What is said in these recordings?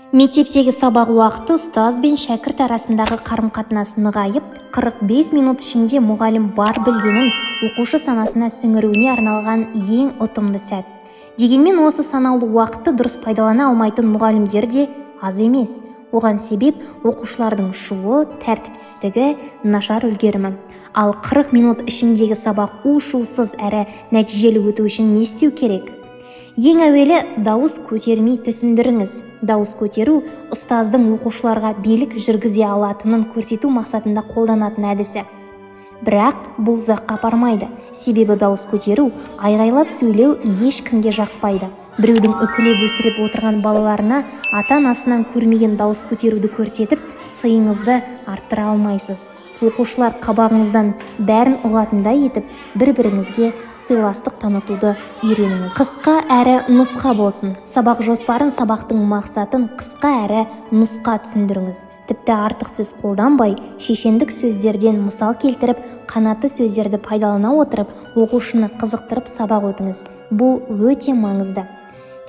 Мектептегі сабақ уақыты ұстаз бен шәкірт арасындағы қарым-қатынас нығайып, 45 минут ішінде мұғалім бар білгенін оқушы санасына сіңіруіне арналған ең ұтымды сәт. Дегенмен осы санаулы уақытты дұрыс пайдалана алмайтын мұғалімдер де аз емес. Оған себеп оқушылардың шуы, тәртіпсіздігі, нашар үлгерімі. Ал 40 минут ішіндегі сабақ у-шусыз әрі нәтижелі өту үшін не істеу керек? Ең әуелі дауыс көтермей түсіндіріңіз. Дауыс көтеру ұстаздың оқушыларға билік жүргізе алатынын көрсету мақсатында қолданатын әдісі. Бірақ бұл ұзаққа апармайды. Себебі дауыс көтеру, айғайлап сөйлеу ешкімге жақпайды. Біреудің үкілеп өсіріп отырған балаларына ата-анасынан көрмеген дауыс көтеруді көрсетіп, сыйыңызды арттыра алмайсыз. Оқушылар қабағыңыздан бәрін ұғатындай етіп, бір-біріңізге сыйластық танытуды үйреніңіз. Қысқа әрі нұсқа болсын. Сабақ жоспарын, сабақтың мақсатын қысқа әрі нұсқа түсіндіріңіз. Тіпті артық сөз қолданбай, шешендік сөздерден мысал келтіріп, қанатты сөздерді пайдалана отырып, оқушыны қызықтырып сабақ өтіңіз. Бұл өте маңызды.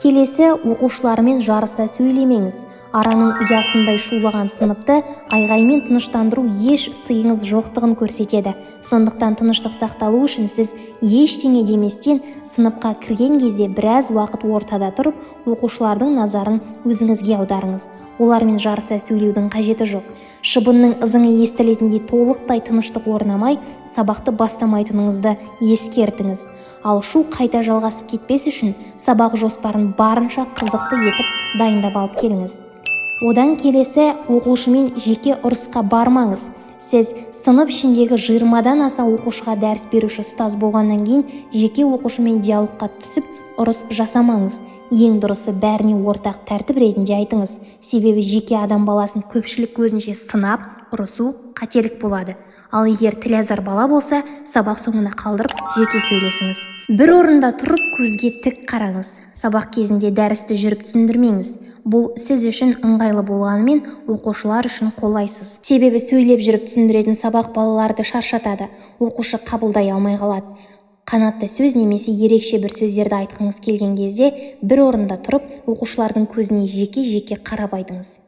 Келесі, оқушылармен жарыса сөйлемеңіз. Араның ұясындай шулаған сыныпты айғаймен тыныштандыру еш сыйыңыз жоқтығын көрсетеді. Сондықтан тыныштық сақталу үшін сіз ештеңе деместен сыныпқа кірген кезде біраз уақыт ортада тұрып, оқушылардың назарын өзіңізге аударыңыз. Олармен жарыса сөйлеудің қажеті жоқ. Шыбынның ызыңы естілетіндей толықтай тыныштық орнамай, сабақты бастамайтыныңызды ескертіңіз. Ал шу қайта жалғасып кетпес үшін сабақ жоспарын барынша қызықты етіп дайындап алып келіңіз. Одан келесі, оқушымен жеке ұрысқа бармаңыз. Сіз сынып ішіндегі 20-дан аса оқушыға дәріс беруші ұстаз болғаннан кейін жеке оқушымен диалогқа түсіп ұрыс жасамаңыз. Ең дұрысы бәріне ортақ тәртіп ретінде айтыңыз. Себебі жеке адам баласын көпшілік көзінше сынап, ұрысу қателік болады. Ал егер тілазар бала болса, сабақ соңына қалдырып жеке сөйлесіңіз. Бір орында тұрып көзге тік қараңыз. Сабақ кезінде дәрісті жүріп түсіндірмеңіз. Бұл сіз үшін ыңғайлы болғанымен оқушылар үшін қолайсыз. Себебі сөйлеп жүріп түсіндіретін сабақ балаларды шаршатады. Оқушы қабылдай алмай қалады. Қанатты сөз немесе ерекше бір сөздерді айтқыңыз келген кезде бір орында тұрып, оқушылардың көзіне жеке-жеке қарап айтыңыз.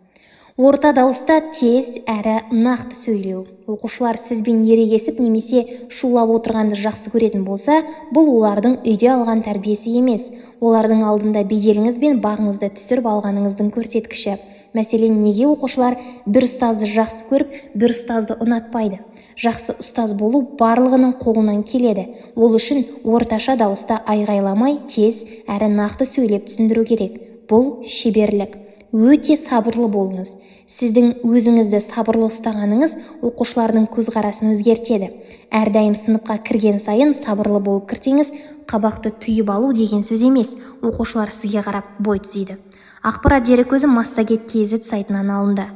Орта дауыста тез әрі нақты сөйлеу. Оқушылар сізбен ерегесіп немесе шулап отырғанды жақсы көретін болса, бұл олардың үйде алған тәрбиесі емес. Олардың алдында беделіңіз бен бағыңызды түсіріп алғаныңыздың көрсеткіші. Мәселен, неге оқушылар бір ұстазды жақсы көріп, бір ұстазды ұнатпайды? Жақсы ұстаз болу барлығының қолынан келеді. Ол үшін орташа дауыста айғайламай, тез әрі нақты сөйлеп түсіндіру керек. Бұл шеберлік. Өте сабырлы болыңыз. Сіздің өзіңізді сабырлы ұстағаныңыз оқушылардың көзқарасын өзгертеді. Әрдайым сыныпқа кірген сайын сабырлы болып кірсеңіз, қабақты түйіп алу деген сөз емес. Оқушылар сізге қарап бой түзейді. Ақпарат дереккөзі Massagет.kz сайтынан алынды.